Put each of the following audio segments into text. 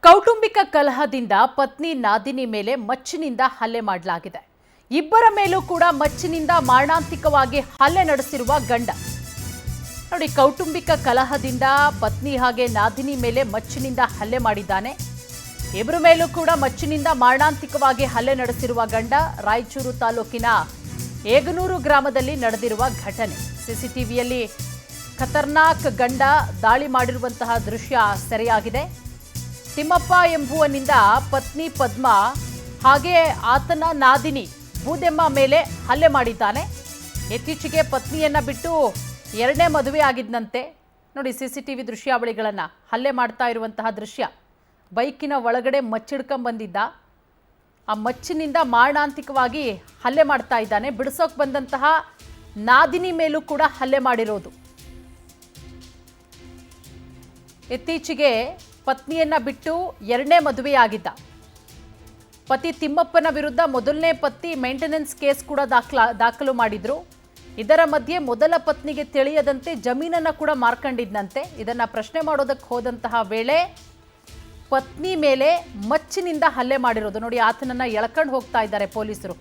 ಕೌಟುಂಬಿಕ ಕಲಹದಿಂದ ಪತ್ನಿ ನಾದಿನಿ ಮೇಲೆ ಮಚ್ಚಿನಿಂದ ಹಲ್ಲೆ ಮಾಡಲಾಗಿದೆ. ಇಬ್ಬರ ಮೇಲೂ ಕೂಡ ಮಚ್ಚಿನಿಂದ ಮಾರಣಾಂತಿಕವಾಗಿ ಹಲ್ಲೆ ನಡೆಸಿರುವ ಗಂಡ. ನೋಡಿ, ಕೌಟುಂಬಿಕ ಕಲಹದಿಂದ ಪತ್ನಿ ಹಾಗೆ ನಾದಿನಿ ಮೇಲೆ ಮಚ್ಚಿನಿಂದ ಹಲ್ಲೆ ಮಾಡಿದ್ದಾನೆ. ಇಬ್ಬರ ಮೇಲೂ ಕೂಡ ಮಚ್ಚಿನಿಂದ ಮಾರಣಾಂತಿಕವಾಗಿ ಹಲ್ಲೆ ನಡೆಸಿರುವ ಗಂಡ. ರಾಯಚೂರು ತಾಲೂಕಿನ ಏಗನೂರು ಗ್ರಾಮದಲ್ಲಿ ನಡೆದಿರುವ ಘಟನೆ. ಸಿಸಿಟಿವಿಯಲ್ಲಿ ಖತರ್ನಾಕ್ ಗಂಡ ದಾಳಿ ಮಾಡಿರುವಂತಹ ದೃಶ್ಯ ಸೆರೆಯಾಗಿದೆ. ತಿಮ್ಮಪ್ಪ ಎಂಬುವನಿಂದ ಪತ್ನಿ ಪದ್ಮ ಹಾಗೆ ಆತನ ನಾದಿನಿ ಬೂದೆಮ್ಮ ಮೇಲೆ ಹಲ್ಲೆ ಮಾಡಿದ್ದಾನೆ. ಇತ್ತೀಚೆಗೆ ಪತ್ನಿಯನ್ನ ಬಿಟ್ಟು ಎರಡನೇ ಮದುವೆ ಆಗಿದ್ದಂತೆ. ನೋಡಿ, ಸಿಸಿಟಿವಿ ದೃಶ್ಯಾವಳಿಗಳನ್ನ ಹಲ್ಲೆ ಮಾಡ್ತಾ ಇರುವಂತಹ ದೃಶ್ಯ. ಬೈಕಿನ ಒಳಗಡೆ ಮಚ್ಚಿಡ್ಕೊಂಡ್ಬಂದಿದ್ದ. ಆ ಮಚ್ಚಿನಿಂದ ಮಾರಣಾಂತಿಕವಾಗಿ ಹಲ್ಲೆ ಮಾಡ್ತಾ ಇದ್ದಾನೆ. ಬಿಡಿಸೋಕೆ ಬಂದಂತಹ ನಾದಿನಿ ಮೇಲೂ ಕೂಡ ಹಲ್ಲೆ ಮಾಡಿರೋದು. ಇತ್ತೀಚೆಗೆ ಪತ್ನಿಯನ್ನ ಬಿಟ್ಟು ಎರಡನೇ ಮದುವೆಯಾಗಿದ್ದ. ಪತಿ ತಿಮ್ಮಪ್ಪನ ವಿರುದ್ಧ ಮೊದಲನೇ ಪತಿ ಮೇಂಟೆನೆನ್ಸ್ ಕೇಸ್ ಕೂಡ ದಾಖಲು ಮಾಡಿದ್ರು. ಇದರ ಮಧ್ಯೆ ಮೊದಲ ಪತ್ನಿಗೆ ತಿಳಿಯದಂತೆ ಜಮೀನನ್ನ ಕೂಡ ಮಾರ್ಕೊಂಡಿದ್ದಂತೆ. ಇದನ್ನ ಪ್ರಶ್ನೆ ಮಾಡೋದಕ್ಕೆ ಹೋದಂತಹ ವೇಳೆ ಪತ್ನಿ ಮೇಲೆ ಮಚ್ಚಿನಿಂದ ಹಲ್ಲೆ ಮಾಡಿರೋದು. ನೋಡಿ, ಆತನನ್ನ ಎಳ್ಕೊಂಡು ಹೋಗ್ತಾ ಇದ್ದಾರೆ ಪೊಲೀಸರು.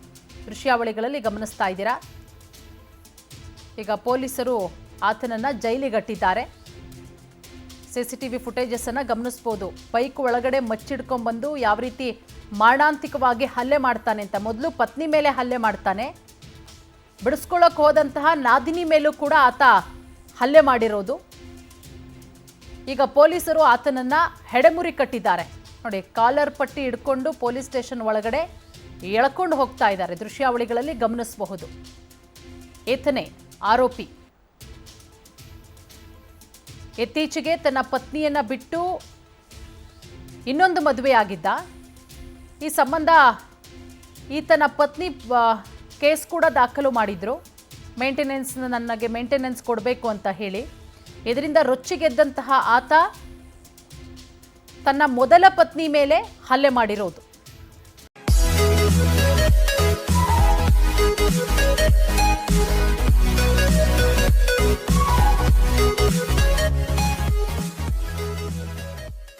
ದೃಶ್ಯಾವಳಿಗಳಲ್ಲಿ ಗಮನಿಸ್ತಾ ಇದ್ದೀರಾ. ಈಗ ಪೊಲೀಸರು ಆತನನ್ನ ಜೈಲಿಗಟ್ಟಿದ್ದಾರೆ. ಸಿಸಿಟಿವಿ ಫುಟೇಜಸ್ ಅನ್ನ ಗಮನಿಸಬಹುದು. ಬೈಕ್ ಒಳಗಡೆ ಮಚ್ಚಿಡ್ಕೊಂಡ್ಬಂದು ಯಾವ ರೀತಿ ಮಾರಣಾಂತಿಕವಾಗಿ ಹಲ್ಲೆ ಮಾಡ್ತಾನೆ ಅಂತ. ಮೊದಲು ಪತ್ನಿ ಮೇಲೆ ಹಲ್ಲೆ ಮಾಡ್ತಾನೆ. ಬಿಡಿಸ್ಕೊಳ್ಳೋಕೆ ಹೋದಂತಹ ನಾದಿನಿ ಮೇಲೂ ಕೂಡ ಆತ ಹಲ್ಲೆ ಮಾಡಿರೋದು. ಈಗ ಪೊಲೀಸರು ಆತನನ್ನ ಹೆಡೆಮುರಿ ಕಟ್ಟಿದ್ದಾರೆ. ನೋಡಿ, ಕಾಲರ್ ಪಟ್ಟಿ ಹಿಡ್ಕೊಂಡು ಪೊಲೀಸ್ ಸ್ಟೇಷನ್ ಒಳಗಡೆ ಎಳ್ಕೊಂಡು ಹೋಗ್ತಾ ಇದ್ದಾರೆ. ದೃಶ್ಯಾವಳಿಗಳಲ್ಲಿ ಗಮನಿಸಬಹುದು. ಈತನೇ ಆರೋಪಿ. ಇತ್ತೀಚೆಗೆ ತನ್ನ ಪತ್ನಿಯನ್ನ ಬಿಟ್ಟು ಇನ್ನೊಂದು ಮದುವೆಯಾಗಿದ್ದ. ಈ ಸಂಬಂಧ ಈತನ ಪತ್ನಿ ಕೇಸ್ ಕೂಡ ದಾಖಲು ಮಾಡಿದ್ರು. ನನಗೆ ಮೇಂಟೆನೆನ್ಸ್ ಕೊಡಬೇಕು ಅಂತ ಹೇಳಿ. ಇದರಿಂದ ರೊಚ್ಚಿಗೆದ್ದಂತಹ ಆತ ತನ್ನ ಮೊದಲ ಪತ್ನಿ ಮೇಲೆ ಹಲ್ಲೆ ಮಾಡಿರೋದು.